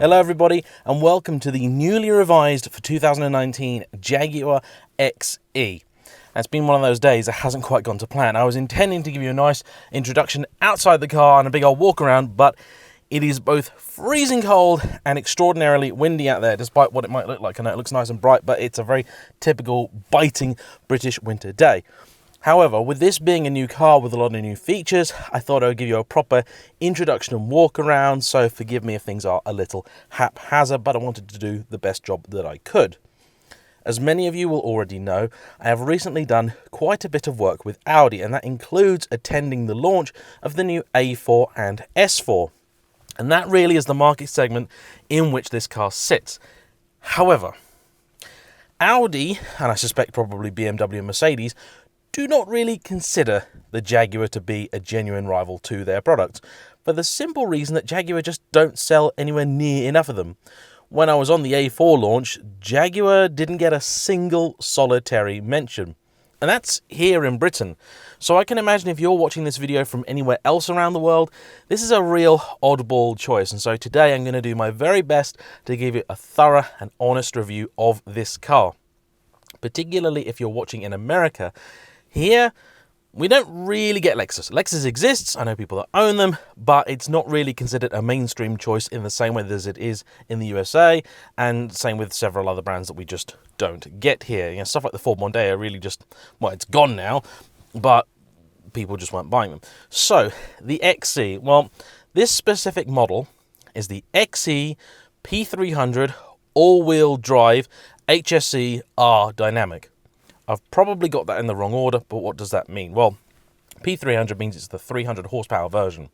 Hello everybody and welcome to the newly revised for 2019 Jaguar XE. It's been one of those days that hasn't quite gone to plan. I was intending to give you a nice introduction outside the car and a big old walk around, but it is both freezing cold and extraordinarily windy out there, despite what it might look like. I know it looks nice and bright, but it's a very typical biting British winter day. However, with this being a new car with a lot of new features, I thought I would give you a proper introduction and walk around, so forgive me if things are a little haphazard, but I wanted to do the best job that I could. As many of you will already know, I have recently done quite a bit of work with Audi, and that includes attending the launch of the new A4 and S4. And that really is the market segment in which this car sits. However, Audi, and I suspect probably BMW and Mercedes, do not really consider the Jaguar to be a genuine rival to their products, for the simple reason that Jaguar just don't sell anywhere near enough of them. When I was on the A4 launch, Jaguar didn't get a single solitary mention. And that's here in Britain. So I can imagine if you're watching this video from anywhere else around the world, this is a real oddball choice. And so today I'm going to do my very best to give you a thorough and honest review of this car. Particularly if you're watching in America. Here, we don't really get Lexus. Lexus exists, I know people that own them, but it's not really considered a mainstream choice in the same way as it is in the USA, and same with several other brands that we just don't get here. You know, stuff like the Ford Mondeo really just, well, it's gone now, but people just weren't buying them. So, the XE, well, this specific model is the XE P300 all-wheel drive HSE R Dynamic. I've probably got that in the wrong order, but what does that mean? Well, P300 means it's the 300 horsepower version.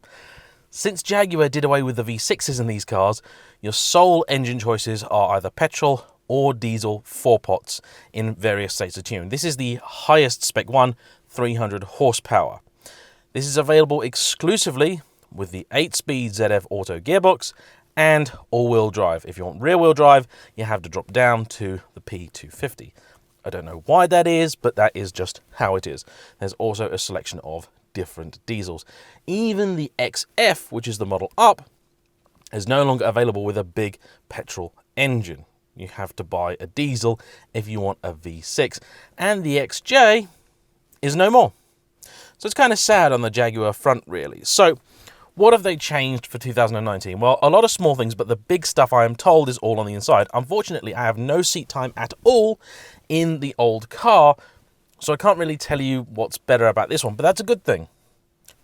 Since Jaguar did away with the V6s in these cars, your sole engine choices are either petrol or diesel 4-pots in various states of tune. This is the highest spec one, 300 horsepower. This is available exclusively with the 8-speed ZF Auto gearbox and all-wheel drive. If you want rear-wheel drive, you have to drop down to the P250. I don't know why that is, but that is just how it is. There's also a selection of different diesels. Even the XF, which is the model up, is no longer available with a big petrol engine. You have to buy a diesel if you want a V6. And the XJ is no more. So it's kind of sad on the Jaguar front, really. So what have they changed for 2019? Well, a lot of small things, but the big stuff I am told is all on the inside. Unfortunately, I have no seat time at all in the old car, so I can't really tell you what's better about this one, but that's a good thing.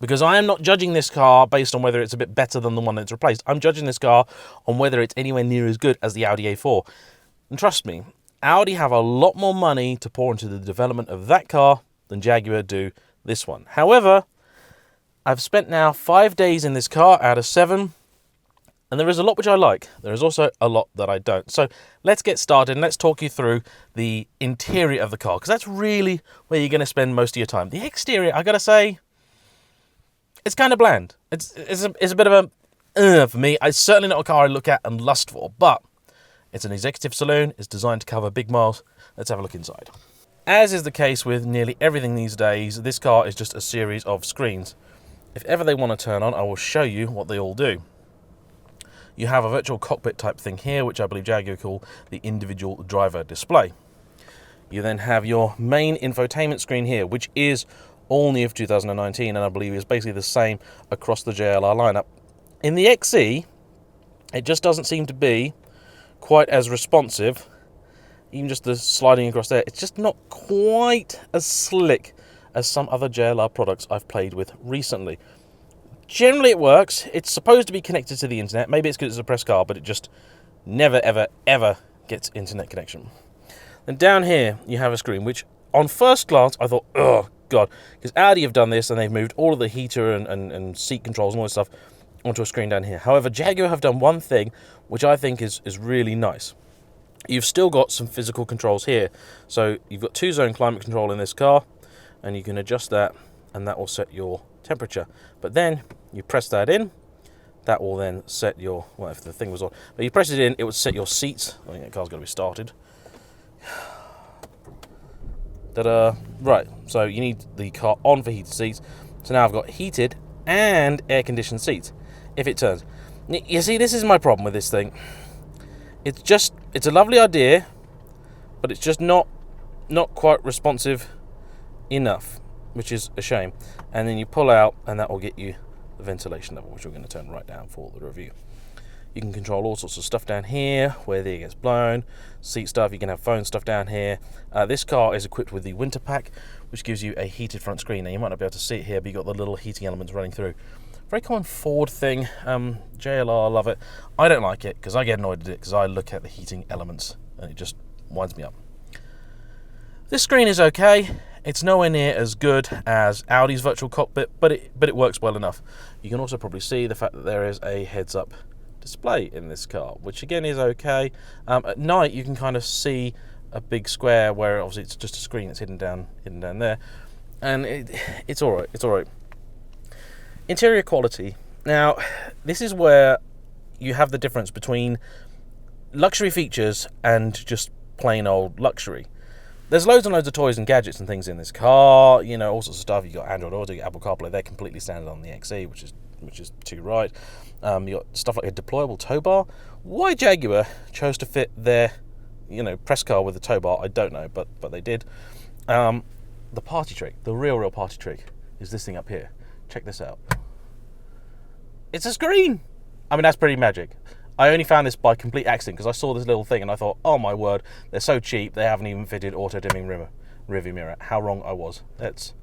Because I am not judging this car based on whether it's a bit better than the one that's replaced. I'm judging this car on whether it's anywhere near as good as the Audi A4. And trust me, Audi have a lot more money to pour into the development of that car than Jaguar do this one. However, I've spent now 5 days in this car out of 7, and there is a lot which I like. There is also a lot that I don't. So let's get started and let's talk you through the interior of the car, because that's really where you're going to spend most of your time. The exterior, I got to say, it's kind of bland. It's a bit of a for me. It's certainly not a car I look at and lust for, but it's an executive saloon. It's designed to cover big miles. Let's have a look inside. As is the case with nearly everything these days, this car is just a series of screens. If ever they want to turn on, I will show you what they all do. You have a virtual cockpit type thing here, which I believe Jaguar call the individual driver display. You then have your main infotainment screen here, which is all new for 2019, and I believe is basically the same across the JLR lineup. In the XE, it just doesn't seem to be quite as responsive. Even just the sliding across there, it's just not quite as slick as some other JLR products I've played with recently. Generally it works. It's supposed to be connected to the internet. Maybe it's because it's a press car, but it just never, ever, ever gets internet connection. And down here you have a screen, which on first glance I thought, oh god, because Audi have done this and they've moved all of the heater and seat controls and all this stuff onto a screen down here. However, Jaguar have done one thing which I think is really nice. You've still got some physical controls here. So you've got 2-zone climate control in this car, and you can adjust that, and that will set your temperature. But then you press that in, that will then set your, well, if the thing was on, but you press it in, it would set your seats. I think that car's got to be started. Ta-da! Right, so you need the car on for heated seats. So now I've got heated and air-conditioned seats. If it turns, You see, this is my problem with this thing. It's a lovely idea, but it's just not quite responsive enough, which is a shame. And then you pull out, and that will get you the ventilation level, which we're going to turn right down for the review. You can control all sorts of stuff down here, where the air gets blown, seat stuff. You can have phone stuff down here. This car is equipped with the winter pack, which gives you a heated front screen. Now, you might not be able to see it here, but you've got the little heating elements running through. Very common Ford thing. JLR, love it. I don't like it because I get annoyed at it because I look at the heating elements and it just winds me up. This screen is okay. It's nowhere near as good as Audi's virtual cockpit, but it works well enough. You can also probably see the fact that there is a heads-up display in this car, which again is okay. At night you can kind of see a big square where obviously it's just a screen that's hidden down there, and it's all right. It's all right. Interior quality. Now, this is where you have the difference between luxury features and just plain old luxury. There's loads and loads of toys and gadgets and things in this car, you know, all sorts of stuff. You've got Android Auto, Apple CarPlay. They're completely standard on the XE, which is too right. You've got stuff like a deployable tow bar. Why Jaguar chose to fit their, press car with a tow bar, I don't know, but they did. The party trick, the real party trick, is this thing up here. Check this out. It's a screen. I mean, that's pretty magic. I only found this by complete accident because I saw this little thing and I thought, oh my word, they're so cheap. They haven't even fitted auto-dimming rearview mirror. How wrong I was. That's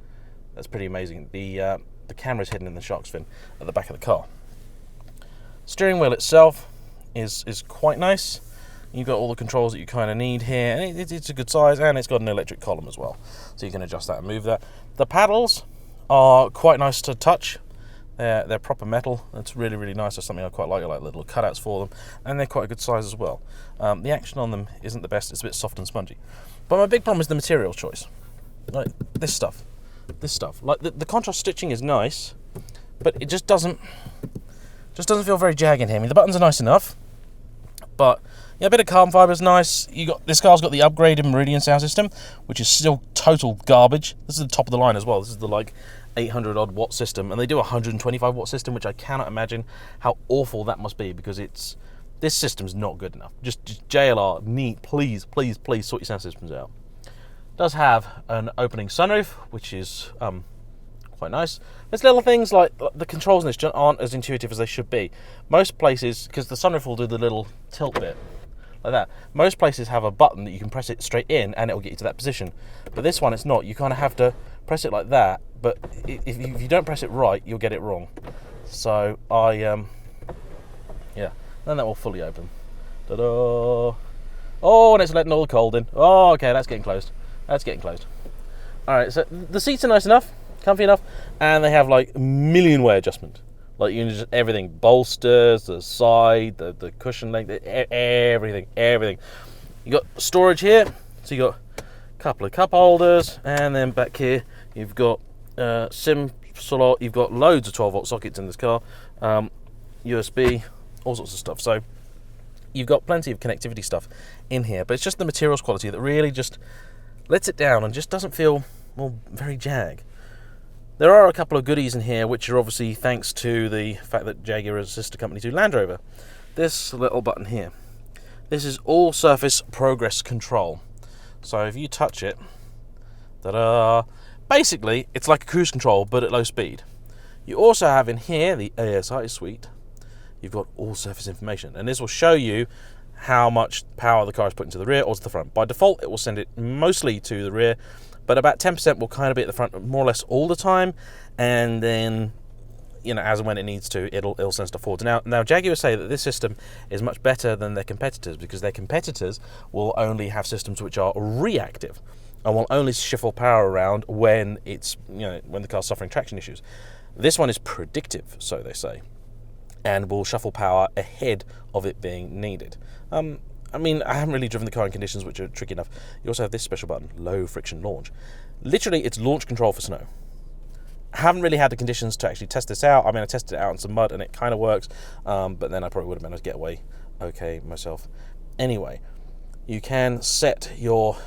pretty amazing. The camera's hidden in the shark's fin at the back of the car. Steering wheel itself is quite nice. You've got all the controls that you kind of need here, and it's a good size, and it's got an electric column as well, so you can adjust that and move that. The paddles are quite nice to touch. They're proper metal. It's really, really nice. That's something I quite like. I like little cutouts for them, and they're quite a good size as well. The action on them isn't the best. It's a bit soft and spongy. But my big problem is the material choice. Like this stuff. Like the contrast stitching is nice, but it just doesn't feel very Jag in here. I mean, the buttons are nice enough, but yeah, a bit of carbon fibre is nice. This car's got the upgraded Meridian sound system, which is still total garbage. This is the top of the line as well. This is the 800 odd watt system, and they do a 125 watt system, which I cannot imagine how awful that must be, because this system's not good enough. Just JLR, please sort your sound systems out. It does have an opening sunroof, which is quite nice. There's little things like the controls in this aren't as intuitive as they should be. Most places, because the sunroof will do the little tilt bit like that, most places have a button that you can press it straight in and it will get you to that position. But this one, it's not. You kind of have to press it like that, but if you don't press it right, you'll get it wrong. So then that will fully open. Ta-da! Oh, and it's letting all the cold in. Oh, okay, that's getting closed. All right, so the seats are nice enough, comfy enough, and they have million way adjustment. Like you can just everything, bolsters, the side, the cushion length, everything. You got storage here, so you got a couple of cup holders, and then back here you've got SIM slot. You've got loads of 12-volt sockets in this car, USB, all sorts of stuff. So you've got plenty of connectivity stuff in here, but it's just the materials quality that really just lets it down and just doesn't feel very Jag. There are a couple of goodies in here, which are obviously thanks to the fact that Jaguar is a sister company to Land Rover. This little button here. This is all surface progress control. So if you touch it, ta-da! Basically, it's like a cruise control, but at low speed. You also have in here the ASI suite. You've got all surface information, and this will show you how much power the car is put into the rear or to the front. By default, it will send it mostly to the rear, but about 10% will kind of be at the front more or less all the time, and then, as and when it needs to, it'll send stuff forward. Now Jaguar say that this system is much better than their competitors, because their competitors will only have systems which are reactive and will only shuffle power around when it's, when the car's suffering traction issues. This one is predictive, so they say, and will shuffle power ahead of it being needed. I haven't really driven the car in conditions which are tricky enough. You also have this special button, low friction launch. Literally, it's launch control for snow. I haven't really had the conditions to actually test this out. I tested it out in some mud and it kind of works, but then I probably would have managed to get away okay myself. Anyway, you can set your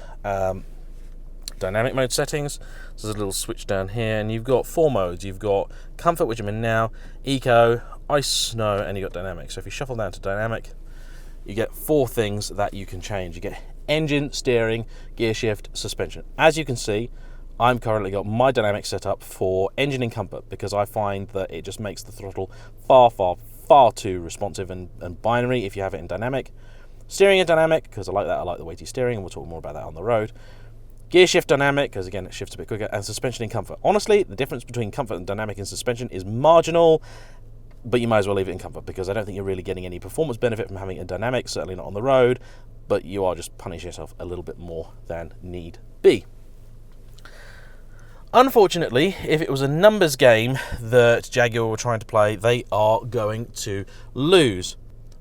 dynamic mode settings. So there's a little switch down here, and you've got 4 modes. You've got comfort, which I'm in now, eco, ice, snow, and you got dynamic. So if you shuffle down to dynamic, you get 4 things that you can change. You get engine, steering, gear shift, suspension. As you can see, I'm currently got my dynamic set up for engine and comfort because I find that it just makes the throttle far too responsive and binary if you have it in dynamic. Steering in dynamic because I like that. I like the weighty steering, and we'll talk more about that on the road. Gear shift dynamic because again it shifts a bit quicker, and suspension in comfort. Honestly, the difference between comfort and dynamic in suspension is marginal, but you might as well leave it in comfort because I don't think you're really getting any performance benefit from having it in dynamic, certainly not on the road, but you are just punishing yourself a little bit more than need be. Unfortunately, if it was a numbers game that Jaguar were trying to play, they are going to lose.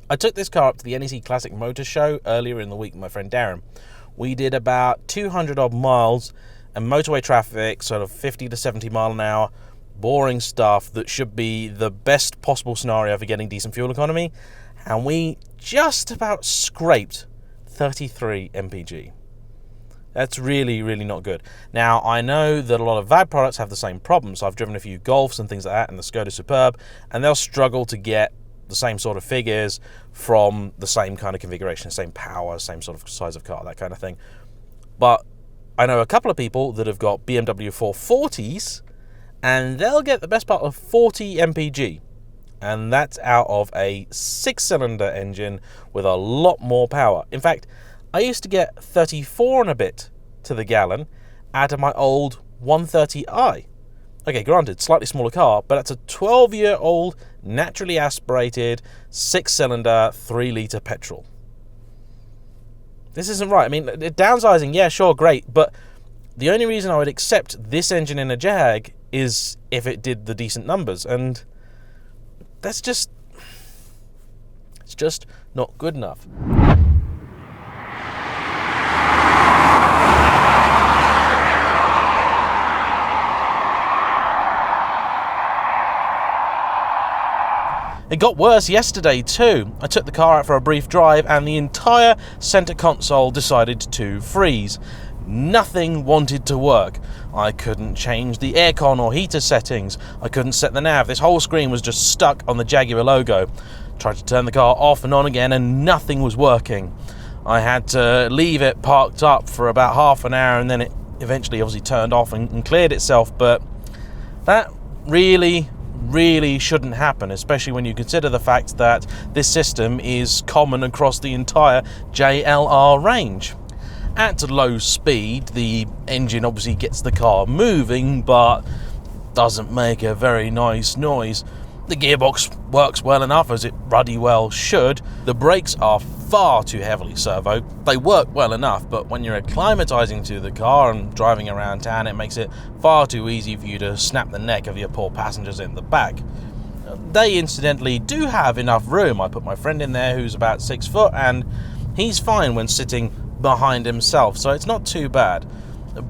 I took this car up to the NEC Classic Motor Show earlier in the week with my friend Darren. We did about 200 odd miles and motorway traffic, sort of 50 to 70 mile an hour, boring stuff that should be the best possible scenario for getting decent fuel economy, and we just about scraped 33 mpg. That's really, really not good. Now, I know that a lot of VAD products have the same problem, so I've driven a few Golfs and things like that, and the Skoda Superb, and they'll struggle to get the same sort of figures from the same kind of configuration, same power, same sort of size of car, that kind of thing. But I know a couple of people that have got BMW 440s, and they'll get the best part of 40 mpg. And that's out of a 6-cylinder engine with a lot more power. In fact, I used to get 34 and a bit to the gallon out of my old 130i. Okay, granted, slightly smaller car, but that's a 12-year-old, naturally aspirated, 6-cylinder, 3-litre petrol. This isn't right. I mean, downsizing, yeah, sure, great, but the only reason I would accept this engine in a Jag is if it did the decent numbers, and that's just... it's just not good enough. It got worse yesterday too. I took the car out for a brief drive and the entire centre console decided to freeze. Nothing wanted to work. I couldn't change the aircon or heater settings. I couldn't set the nav. This whole screen was just stuck on the Jaguar logo. Tried to turn the car off and on again and nothing was working. I had to leave it parked up for about half an hour and then it eventually obviously turned off and cleared itself, but that really shouldn't happen, especially when you consider the fact that this system is common across the entire JLR range. At low speed, the engine obviously gets the car moving, but doesn't make a very nice noise. The gearbox works well enough, as it ruddy well should. The brakes are far too heavily servoed. They work well enough, but when you're acclimatizing to the car and driving around town, it makes it far too easy for you to snap the neck of your poor passengers in the back. They incidentally do have enough room. I put my friend in there who's about 6 foot, and he's fine when sitting behind himself, so it's not too bad.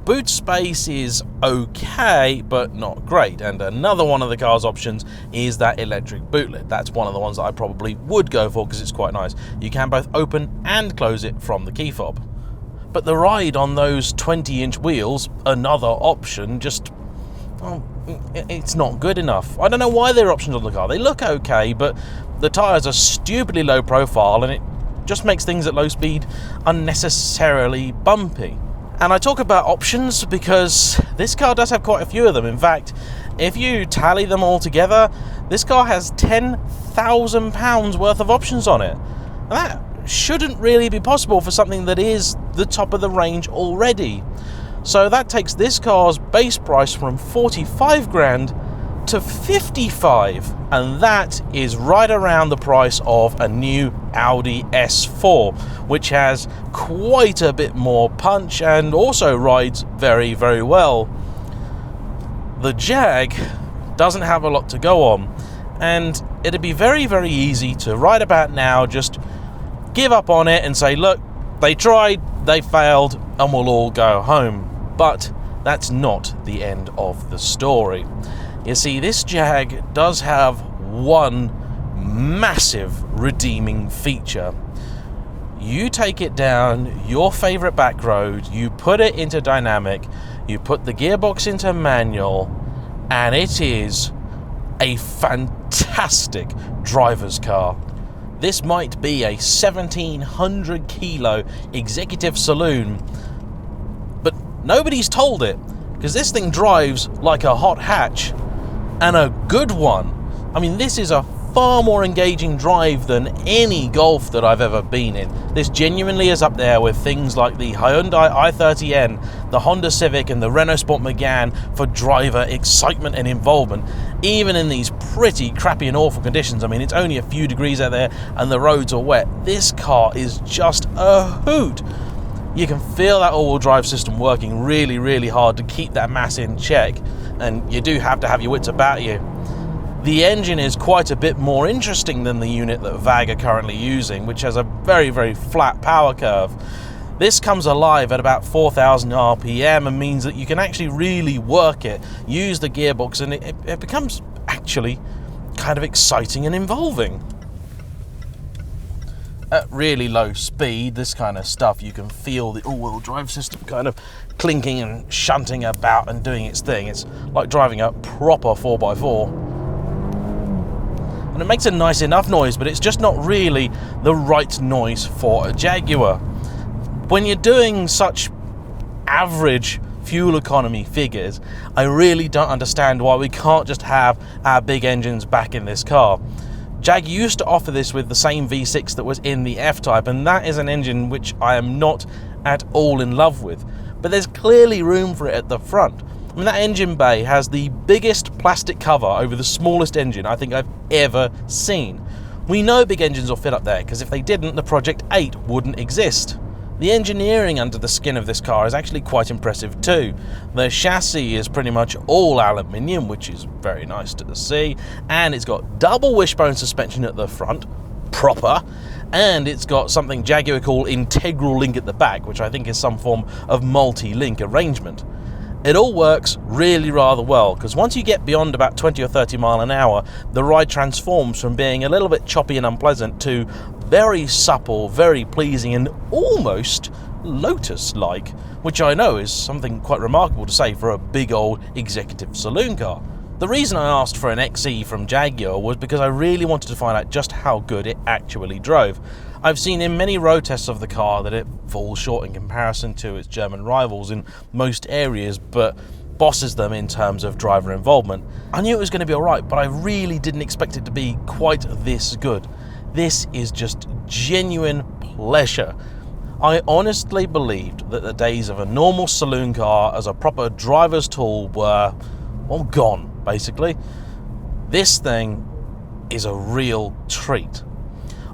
Boot space is okay, but not great. And another one of the car's options is that electric boot lid. That's one of the ones that I probably would go for because it's quite nice. You can both open and close it from the key fob. But the ride on those 20-inch wheels, another option, just... well, it's not good enough. I don't know why they're options on the car. They look okay, but the tyres are stupidly low profile and it just makes things at low speed unnecessarily bumpy. And I talk about options because this car does have quite a few of them. In fact, if you tally them all together, this car has £10,000 worth of options on it. And that shouldn't really be possible for something that is the top of the range already. So that takes this car's base price from 45 grand to 55, and that is right around the price of a new Audi S4, which has quite a bit more punch and also rides very, very well. The Jag doesn't have a lot to go on, and it'd be very, very easy to right about now just give up on it and say, look, they tried, they failed, and we'll all go home. But that's not the end of the story. You see, this Jag does have one massive redeeming feature. You take it down your favorite back road, you put it into dynamic, you put the gearbox into manual, and it is a fantastic fantastic driver's car. This might be a 1700 kilo executive saloon, but nobody's told it, because this thing drives like a hot hatch, and a good one. I mean, this is a far more engaging drive than any Golf that I've ever been in. This genuinely is up there with things like the Hyundai i30N, the Honda Civic and the Renault Sport Megane for driver excitement and involvement, even in these pretty crappy and awful conditions. I mean, it's only a few degrees out there and the roads are wet. This car is just a hoot. You can feel that all-wheel drive system working really, really hard to keep that mass in check, and you do have to have your wits about you. The engine is quite a bit more interesting than the unit that VAG are currently using, which has a very, very flat power curve. This comes alive at about 4,000 RPM and means that you can actually really work it, use the gearbox, and it becomes actually kind of exciting and involving. At really low speed, this kind of stuff, you can feel the all-wheel drive system kind of clinking and shunting about and doing its thing. It's like driving a proper 4x4. And it makes a nice enough noise, but it's just not really the right noise for a Jaguar. When you're doing such average fuel economy figures, I really don't understand why we can't just have our big engines back in this car. Jag used to offer this with the same V6 that was in the F-Type, and that is an engine which I am not at all in love with. But there's clearly room for it at the front. I mean, that engine bay has the biggest plastic cover over the smallest engine I think I've ever seen. We know big engines will fit up there, because if they didn't, the Project 8 wouldn't exist. The engineering under the skin of this car is actually quite impressive too. The chassis is pretty much all aluminium, which is very nice to see, and it's got double wishbone suspension at the front, proper, and it's got something Jaguar call integral link at the back, which I think is some form of multi-link arrangement. It all works really rather well, because once you get beyond about 20 or 30 mile an hour, the ride transforms from being a little bit choppy and unpleasant to very supple, very pleasing, and almost Lotus-like, which I know is something quite remarkable to say for a big old executive saloon car. The reason I asked for an XE from Jaguar was because I really wanted to find out just how good it actually drove. I've seen in many road tests of the car that it falls short in comparison to its German rivals in most areas, but bosses them in terms of driver involvement. I knew it was going to be alright, but I really didn't expect it to be quite this good. This is just genuine pleasure. I honestly believed that the days of a normal saloon car as a proper driver's tool were, well, gone, basically. This thing is a real treat.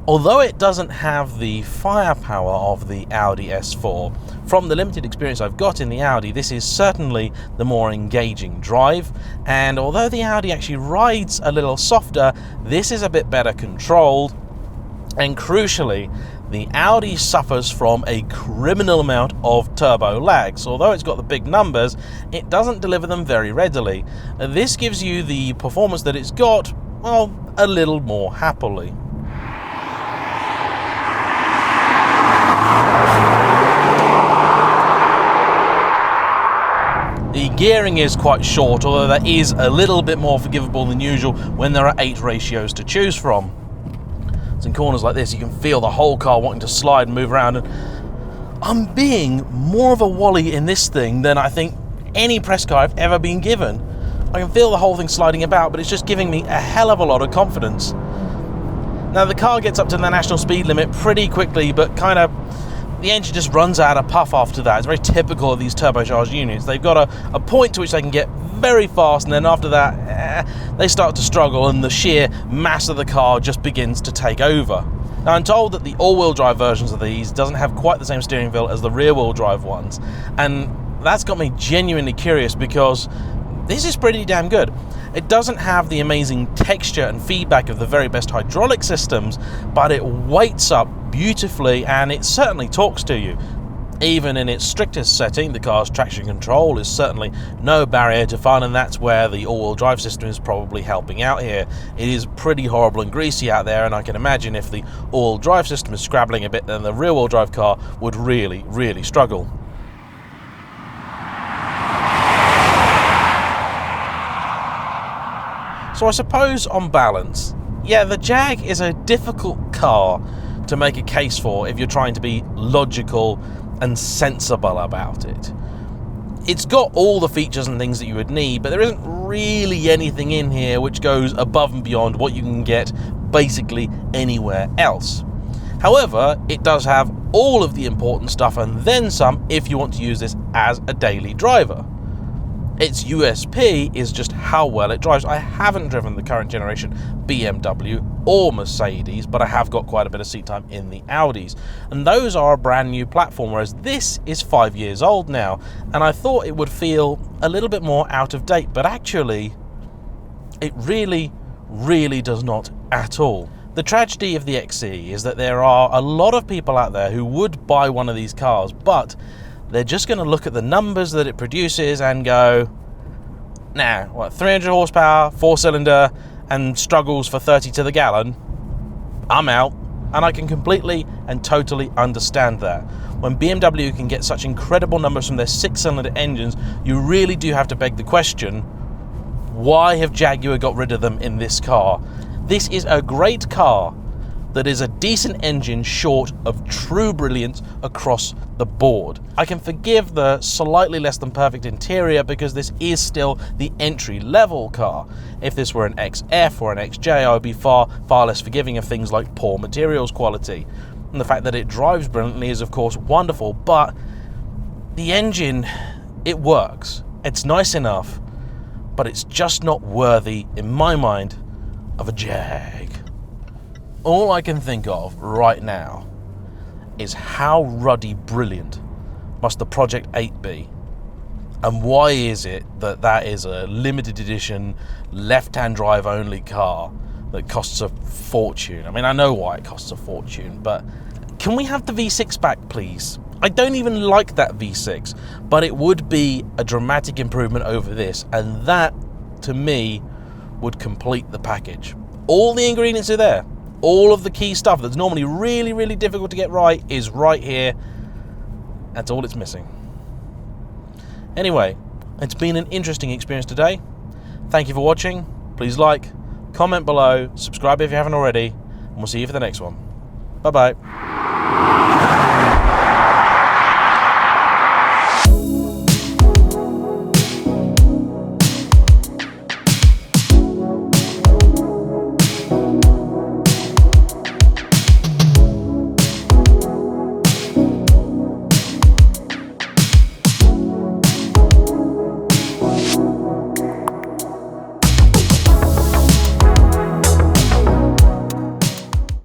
Although it doesn't have the firepower of the Audi S4, from the limited experience I've got in the Audi, this is certainly the more engaging drive, and although the Audi actually rides a little softer, this is a bit better controlled, and crucially, the Audi suffers from a criminal amount of turbo lag. So although it's got the big numbers, it doesn't deliver them very readily. This gives you the performance that it's got, well, a little more happily. The gearing is quite short, although that is a little bit more forgivable than usual when there are 8 ratios to choose from. So in corners like this, you can feel the whole car wanting to slide and move around. And I'm being more of a wally in this thing than I think any press car I've ever been given. I can feel the whole thing sliding about, but it's just giving me a hell of a lot of confidence. Now, the car gets up to the national speed limit pretty quickly, but kind of the engine just runs out of puff after that. It's very typical of these turbocharged units. They've got a point to which they can get very fast, and then after that, they start to struggle, and the sheer mass of the car just begins to take over. Now, I'm told that the all-wheel drive versions of these doesn't have quite the same steering feel as the rear-wheel drive ones, and that's got me genuinely curious because this is pretty damn good. It doesn't have the amazing texture and feedback of the very best hydraulic systems, but it weights up beautifully and it certainly talks to you. Even in its strictest setting, the car's traction control is certainly no barrier to fun, and that's where the all-wheel drive system is probably helping out here. It is pretty horrible and greasy out there, and I can imagine if the all-wheel drive system is scrabbling a bit, then the rear-wheel drive car would really, really struggle. So I suppose on balance, yeah, the Jag is a difficult car to make a case for if you're trying to be logical and sensible about it. It's got all the features and things that you would need, but there isn't really anything in here which goes above and beyond what you can get basically anywhere else. However, it does have all of the important stuff and then some if you want to use this as a daily driver. Its USP is just how well it drives. I haven't driven the current generation BMW or Mercedes, but I have got quite a bit of seat time in the Audis. And those are a brand new platform, whereas this is 5 years old now. And I thought it would feel a little bit more out of date, but actually, it really, really does not at all. The tragedy of the XE is that there are a lot of people out there who would buy one of these cars, but they're just going to look at the numbers that it produces and go, nah, what, 300 horsepower, 4-cylinder, and struggles for 30 to the gallon? I'm out. And I can completely and totally understand that. When BMW can get such incredible numbers from their 6-cylinder engines, you really do have to beg the question, why have Jaguar got rid of them in this car? This is a great car that is a decent engine short of true brilliance across the board. I can forgive the slightly less than perfect interior because this is still the entry-level car. If this were an XF or an XJ, I would be far less forgiving of things like poor materials quality. And the fact that it drives brilliantly is of course wonderful, but the engine, it works. It's nice enough, but it's just not worthy, in my mind, of a Jag. All I can think of right now is how ruddy brilliant must the Project 8 be, and why is it that that is a limited edition left-hand drive only car that costs a fortune? I mean, I know why it costs a fortune, but can we have the V6 back, please? I don't even like that V6, but it would be a dramatic improvement over this, and that, to me, would complete the package. All the ingredients are there. All of the key stuff that's normally really, really difficult to get right is right here. That's all it's missing. Anyway, it's been an interesting experience today. Thank you for watching. Please like, comment below, subscribe if you haven't already, and we'll see you for the next one. Bye-bye.